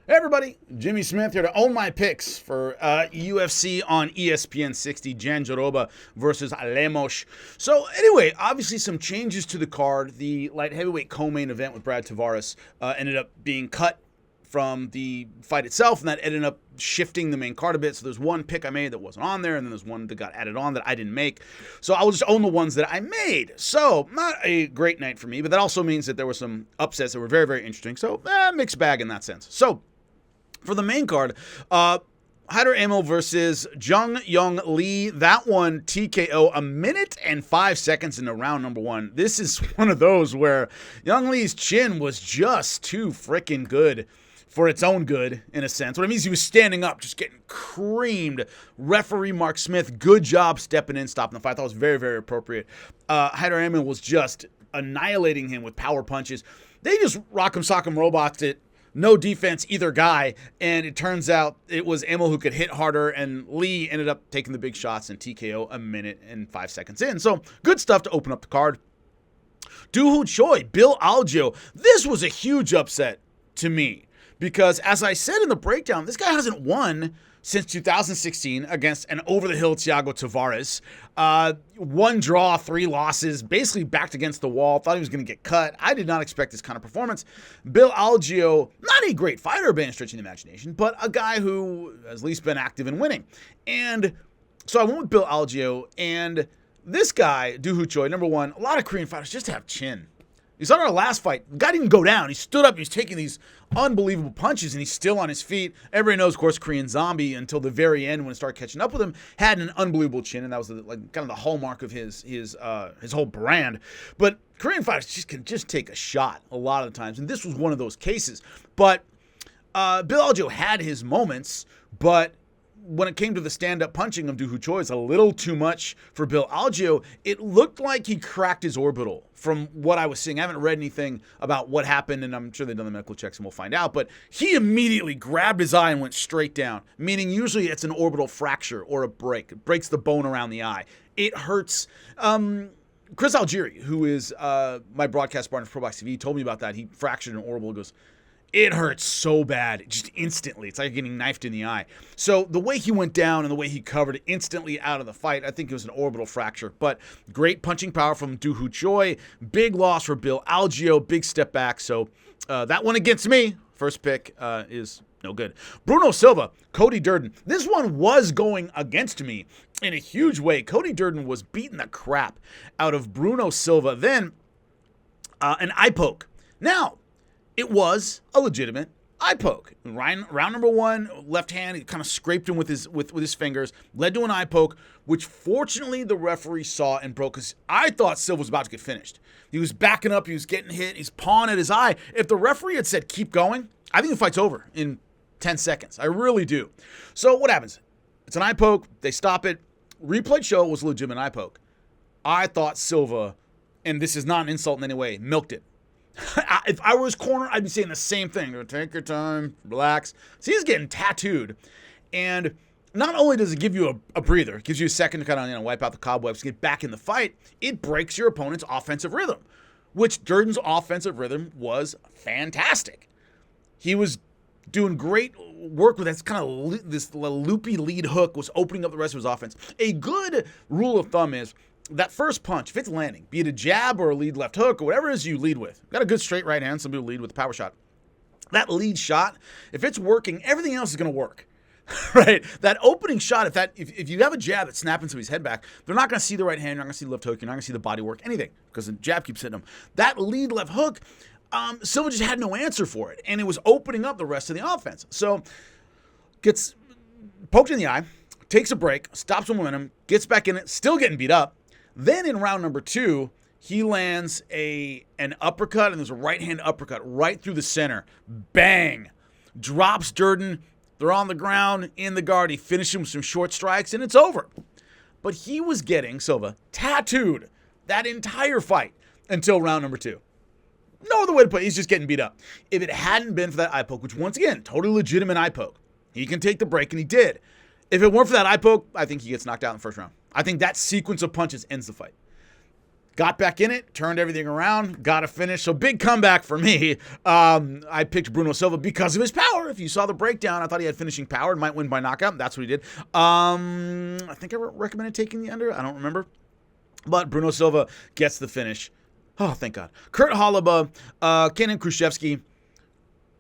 Hey everybody, Jimmy Smith here to own my picks for UFC on ESPN 60, Janjaroba versus Lemos. So anyway, obviously some changes to the card. The light heavyweight co-main event with Brad Tavares ended up being cut from the fight itself, and that ended up shifting the main card a bit. So there's one pick I made that wasn't on there, and then there's one that got added on that I didn't make. So I will just own the ones that I made. So not a great night for me, but that also means that there were some upsets that were very, very interesting. So mixed bag in that sense. So for the main card, Hyder Amel versus Jung Young Lee. That one TKO, a minute and 5 seconds into round number one. This is one of those where Young Lee's chin was just too freaking good for its own good, in a sense. What it means, he was standing up, just getting creamed. Referee Mark Smith, good job stepping in, stopping the fight. I thought it was very, very appropriate. Hyder Amel was just annihilating him with power punches. They just rock'em sock'em robots it. No defense, either guy, and it turns out it was Amel who could hit harder, and Lee ended up taking the big shots and TKO a minute and 5 seconds in. So good stuff to open up the card. Choy, Bill Algeo. This was a huge upset to me because, as I said in the breakdown, this guy hasn't won since 2016 against an over-the-hill Thiago Tavares. One draw, 3 losses, basically backed against the wall. Thought he was going to get cut. I did not expect this kind of performance. Bill Algeo, not a great fighter by any stretch of the imagination, but a guy who has at least been active in winning. And so I went with Bill Algeo, and this guy, Choy, number one, a lot of Korean fighters just have chin. You saw in our last fight, the guy didn't go down. He stood up, he was taking these unbelievable punches, and he's still on his feet. Everybody knows, of course, Korean Zombie, until the very end when it started catching up with him, had an unbelievable chin, and that was kind of the hallmark of his whole brand. But Korean fighters can just take a shot a lot of the times, and this was one of those cases. But Bill Algeo had his moments, but when it came to the stand-up punching of Choy, it's a little too much for Bill Algeo. It looked like he cracked his orbital from what I was seeing. I haven't read anything about what happened, and I'm sure they've done the medical checks and we'll find out. But he immediately grabbed his eye and went straight down, meaning usually it's an orbital fracture or a break. It breaks the bone around the eye. It hurts. Chris Algieri, who is my broadcast partner for Pro Box TV, told me about that. He fractured an orbital. He goes, it hurts so bad, just instantly. It's like getting knifed in the eye. So the way he went down and the way he covered instantly out of the fight, I think it was an orbital fracture. But great punching power from Choy. Big loss for Bill Algeo. Big step back. So that one against me, first pick, is no good. Bruno Silva, Cody Durden. This one was going against me in a huge way. Cody Durden was beating the crap out of Bruno Silva. Then an eye poke. Now, it was a legitimate eye poke. Round number one, left hand, he kind of scraped him with his fingers, led to an eye poke, which fortunately the referee saw and broke, because I thought Silva was about to get finished. He was backing up, he was getting hit, he's pawing at his eye. If the referee had said, keep going, I think the fight's over in 10 seconds. I really do. So what happens? It's an eye poke, they stop it. Replay show it was a legitimate eye poke. I thought Silva, and this is not an insult in any way, milked it. If I were his corner, I'd be saying the same thing. Take your time, relax. So he's getting tattooed. And not only does it give you a breather, it gives you a second to kind of wipe out the cobwebs, get back in the fight, it breaks your opponent's offensive rhythm, which Durden's offensive rhythm was fantastic. He was doing great work with this kind of this loopy lead hook, was opening up the rest of his offense. A good rule of thumb is, that first punch, if it's landing, be it a jab or a lead left hook or whatever it is you lead with, got a good straight right hand, some people lead with a power shot. That lead shot, if it's working, everything else is going to work, right? That opening shot, if you have a jab that's snapping somebody's head back, they're not going to see the right hand, you're not going to see the left hook, you're not going to see the body work, anything, because the jab keeps hitting them. That lead left hook, Silva just had no answer for it, and it was opening up the rest of the offense. So, gets poked in the eye, takes a break, stops the momentum, gets back in it, still getting beat up. Then in round number 2, he lands an uppercut, and there's a right-hand uppercut right through the center. Bang! Drops Durden. They're on the ground, in the guard. He finishes him with some short strikes, and it's over. But he was getting, Silva, tattooed that entire fight until round number 2. No other way to put it. He's just getting beat up. If it hadn't been for that eye poke, which once again, totally legitimate eye poke, he can take the break, and he did. If it weren't for that eye poke, I think he gets knocked out in the first round. I think that sequence of punches ends the fight. got back in it, turned everything around, got a finish. So big comeback for me. I picked Bruno Silva because of his power. If you saw the breakdown, I thought he had finishing power and might win by knockout. That's what he did. I think I recommended taking the under. I don't remember. But Bruno Silva gets the finish. Oh, thank God. Kurt Hala, Kenan Kuschki.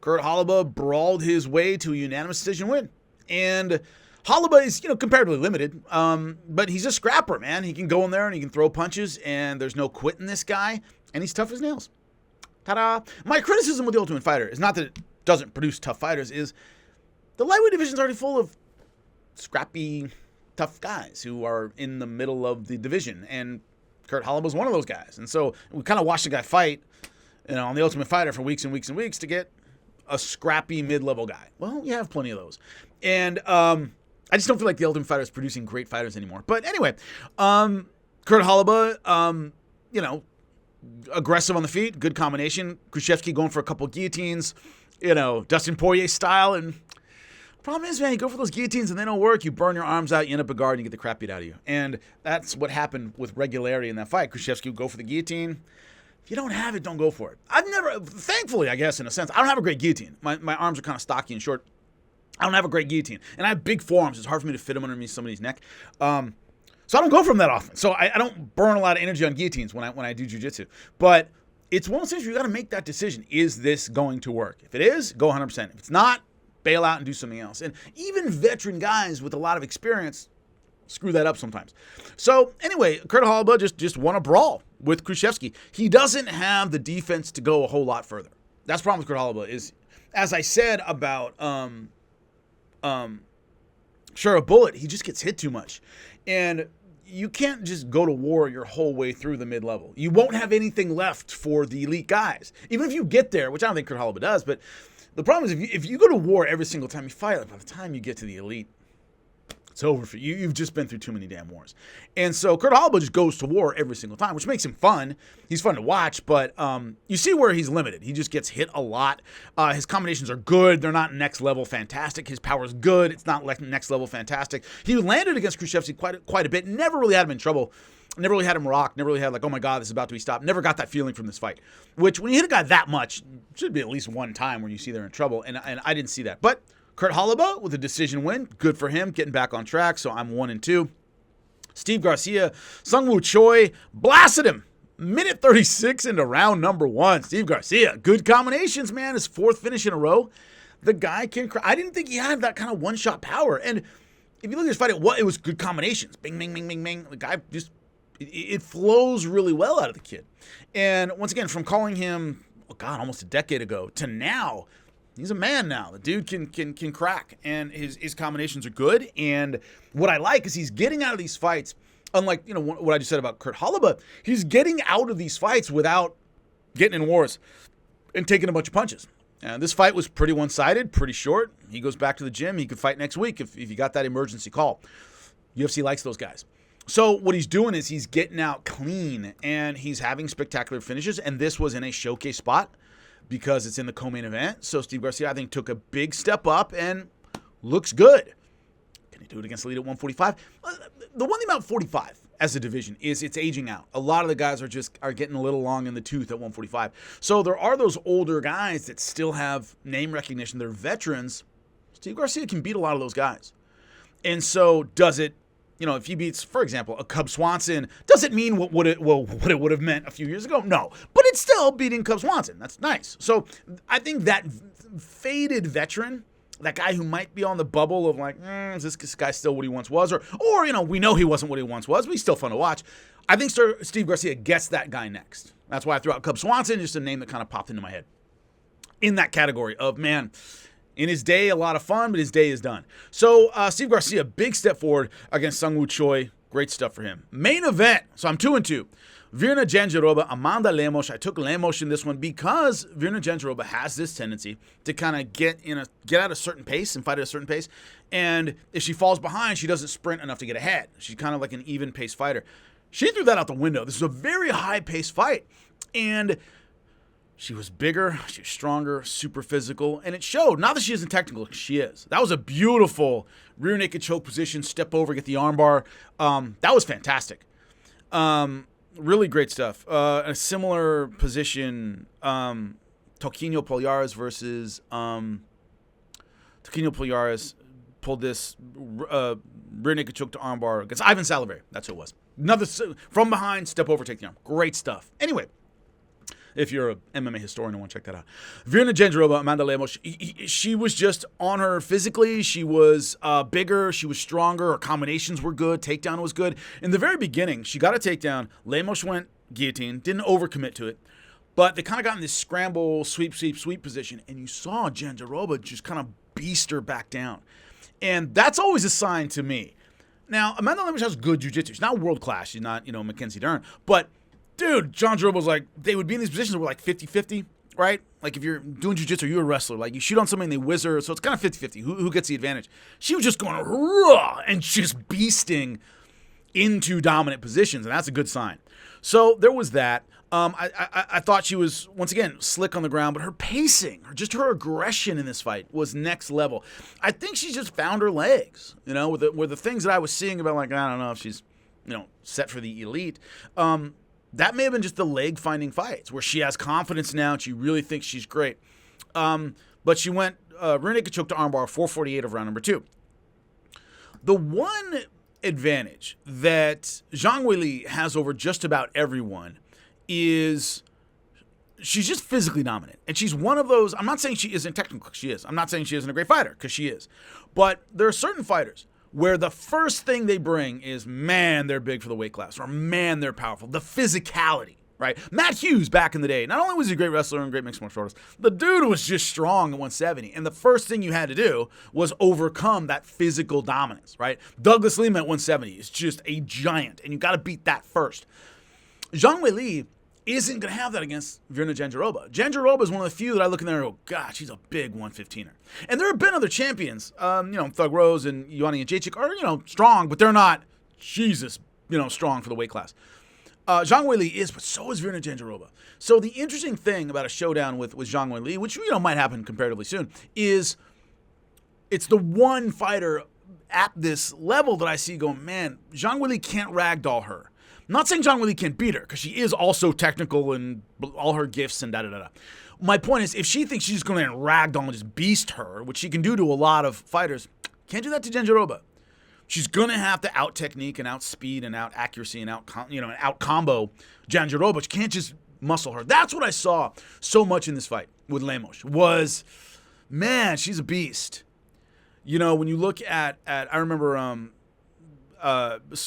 Kurt Hala brawled his way to a unanimous decision win. And Hala is, comparatively limited, but he's a scrapper, man. He can go in there and he can throw punches, and there's no quitting this guy, and he's tough as nails. Ta-da! My criticism with the Ultimate Fighter is not that it doesn't produce tough fighters, is the lightweight division is already full of scrappy, tough guys who are in the middle of the division, and Kurt Hala was one of those guys. And so we kind of watched the guy fight, on the Ultimate Fighter for weeks and weeks and weeks to get a scrappy mid-level guy. Well, you have plenty of those. And I just don't feel like the Ultimate Fighter is producing great fighters anymore. But anyway, Kurt Hala, aggressive on the feet, good combination. Kuschki going for a couple guillotines, Dustin Poirier style. And problem is, man, you go for those guillotines and they don't work. You burn your arms out, you end up a guard, and you get the crap beat out of you. And that's what happened with regularity in that fight. Kuschki would go for the guillotine. If you don't have it, don't go for it. Thankfully, I guess, in a sense, I don't have a great guillotine. My arms are kind of stocky and short. I don't have a great guillotine. And I have big forearms. It's hard for me to fit them underneath somebody's neck. So I don't go for them that often. So I don't burn a lot of energy on guillotines when I do jiu-jitsu. But it's one of those things where you got to make that decision. Is this going to work? If it is, go 100%. If it's not, bail out and do something else. And even veteran guys with a lot of experience screw that up sometimes. So anyway, Kurt Hala just won a brawl with Kuschki. He doesn't have the defense to go a whole lot further. That's the problem with Kurt Hala is, as I said about Sure, a bullet, he just gets hit too much. And you can't just go to war your whole way through the mid-level. You won't have anything left for the elite guys. Even if you get there, which I don't think Kurt Hala does, but the problem is if you go to war every single time you fight, by the time you get to the elite, it's over for you. You've just been through too many damn wars. And so Kurt Hala just goes to war every single time, which makes him fun. He's fun to watch, but you see where he's limited. He just gets hit a lot. His combinations are good. They're not next level fantastic. His power's good. It's not next level fantastic. He landed against Kuschki quite a bit. Never really had him in trouble. Never really had him rock. Never really had oh my God, this is about to be stopped. Never got that feeling from this fight. Which, when you hit a guy that much, should be at least one time where you see they're in trouble. And I didn't see that. But Kurt Hala with a decision win. Good for him, getting back on track. So I'm 1-2. Steve Garcia, Sungwoo Choy blasted him. Minute 36 into round number 1. Steve Garcia, good combinations, man. His 4th finish in a row. The guy can cry. I didn't think he had that kind of one-shot power. And if you look at his fight, it was good combinations. Bing, bing, bing, bing, bing. The guy just, it flows really well out of the kid. And once again, from calling him, almost a decade ago to now, he's a man now. The dude can crack, and his combinations are good. And what I like is he's getting out of these fights, unlike what I just said about Kurt Hala, he's getting out of these fights without getting in wars and taking a bunch of punches. And this fight was pretty one-sided, pretty short. He goes back to the gym. He could fight next week if he got that emergency call. UFC likes those guys. So what he's doing is he's getting out clean, and he's having spectacular finishes, and this was in a showcase spot because it's in the co-main event. So Steve Garcia, I think, took a big step up and looks good. Can he do it against Elite at 145? The one thing about 45 as a division is it's aging out. A lot of the guys are getting a little long in the tooth at 145. So there are those older guys that still have name recognition. They're veterans. Steve Garcia can beat a lot of those guys. And so does it, if he beats, for example, a Cub Swanson, does it mean what it would have meant a few years ago? No. But it's still beating Cub Swanson. That's nice. So I think that faded veteran, that guy who might be on the bubble of is this guy still what he once was? Or we know he wasn't what he once was, but he's still fun to watch. I think Steve Garcia gets that guy next. That's why I threw out Cub Swanson, just a name that kind of popped into my head. In that category of, man, in his day, a lot of fun, but his day is done. So Steve Garcia, big step forward against Sungwoo Choy. Great stuff for him. Main event. So I'm 2-2. Virna Jandiroba, Amanda Lemos. I took Lemos in this one because Virna Jandiroba has this tendency to kind of get at a certain pace and fight at a certain pace. And if she falls behind, she doesn't sprint enough to get ahead. She's kind of like an even pace fighter. She threw that out the window. This is a very high pace fight. And she was bigger, she was stronger, super physical, and it showed. Not that she isn't technical, she is. That was a beautiful rear naked choke position, step over, get the armbar. That was fantastic. Really great stuff. A similar position, Toquinho Palhares versus Toquinho Palhares pulled this rear naked choke to armbar against Ivan Salivary. That's who it was. Another from behind, step over, take the arm. Great stuff. Anyway, if you're a MMA historian and want to check that out. Virna Jandiroba, Amanda Lemos, she was just on her physically. She was bigger. She was stronger. Her combinations were good. Takedown was good. In the very beginning, she got a takedown. Lemos went guillotine. Didn't overcommit to it. But they kind of got in this scramble, sweep position. And you saw Jandiroba just kind of beast her back down. And that's always a sign to me. Now, Amanda Lemos has good jiu-jitsu. She's not world-class. She's not, Mackenzie Duran. But, dude, Jandiroba was like, they would be in these positions where like 50-50, right? Like if you're doing jiu-jitsu, you're a wrestler. Like you shoot on something, they whizzer. So it's kind of 50-50. Who gets the advantage? She was just going raw and just beasting into dominant positions. And that's a good sign. So there was that. I thought she was, once again, slick on the ground, but her pacing, just her aggression in this fight was next level. I think she just found her legs, with the things that I was seeing about, like, I don't know if she's, set for the elite. That may have been just the leg-finding fights where she has confidence now and she really thinks she's great. But she went rear naked choke to armbar, 448 of round number 2. The one advantage that Zhang Weili has over just about everyone is she's just physically dominant. And she's one of those, I'm not saying she isn't technical, she is. I'm not saying she isn't a great fighter, because she is. But there are certain fighters where the first thing they bring is, man, they're big for the weight class, or man, they're powerful. The physicality, right? Matt Hughes back in the day, not only was he a great wrestler and great mixed martial artist, the dude was just strong at 170. And the first thing you had to do was overcome that physical dominance, right? Douglas Lima at 170 is just a giant, and you got to beat that first. Zhang Weili isn't going to have that against Virna Jandiroba. Jandiroba is one of the few that I look in there and go, God, she's a big 115er. And there have been other champions, Thug Rose and Ioana Jędrzejczyk are, strong, but they're not, Jesus, strong for the weight class. Zhang Weili is, but so is Virna Jandiroba. So the interesting thing about a showdown with Zhang Weili, which, might happen comparatively soon, is it's the one fighter at this level that I see going, man, Zhang Weili can't ragdoll her. I'm not saying Zhang Weili can't beat her, because she is also technical and all her gifts and da-da-da-da. My point is, if she thinks she's going to ragdoll and just beast her, which she can do to a lot of fighters, can't do that to Jandiroba. She's going to have to out-technique and out-speed and out-accuracy and out-combo Jandiroba. She can't just muscle her. That's what I saw so much in this fight with Lemos, was, man, she's a beast. When you look at I remember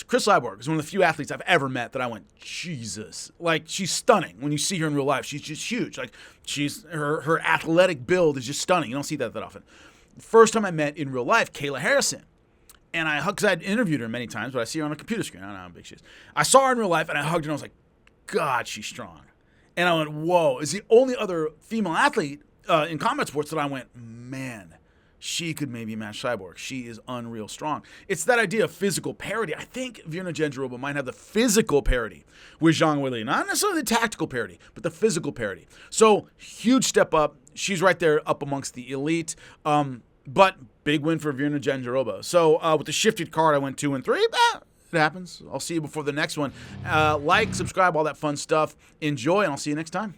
Chris Cyborg is one of the few athletes I've ever met that I went, Jesus. Like, she's stunning. When you see her in real life, she's just huge. Like, her athletic build is just stunning. You don't see that often. The first time I met in real life, Kayla Harrison. And I hugged, because I'd interviewed her many times, but I see her on a computer screen. I don't know how big she is. I saw her in real life, and I hugged her, and I was like, God, she's strong. And I went, whoa. It's the only other female athlete in combat sports that I went, man, she could maybe match Cyborg. She is unreal strong. It's that idea of physical parity. I think Virna Jandiroba might have the physical parity with Zhang Weili. Not necessarily the tactical parity, but the physical parity. So, huge step up. She's right there up amongst the elite. But big win for Virna Jandiroba. So, with the shifted card, I went 2-3. It happens. I'll see you before the next one. Like, subscribe, all that fun stuff. Enjoy, and I'll see you next time.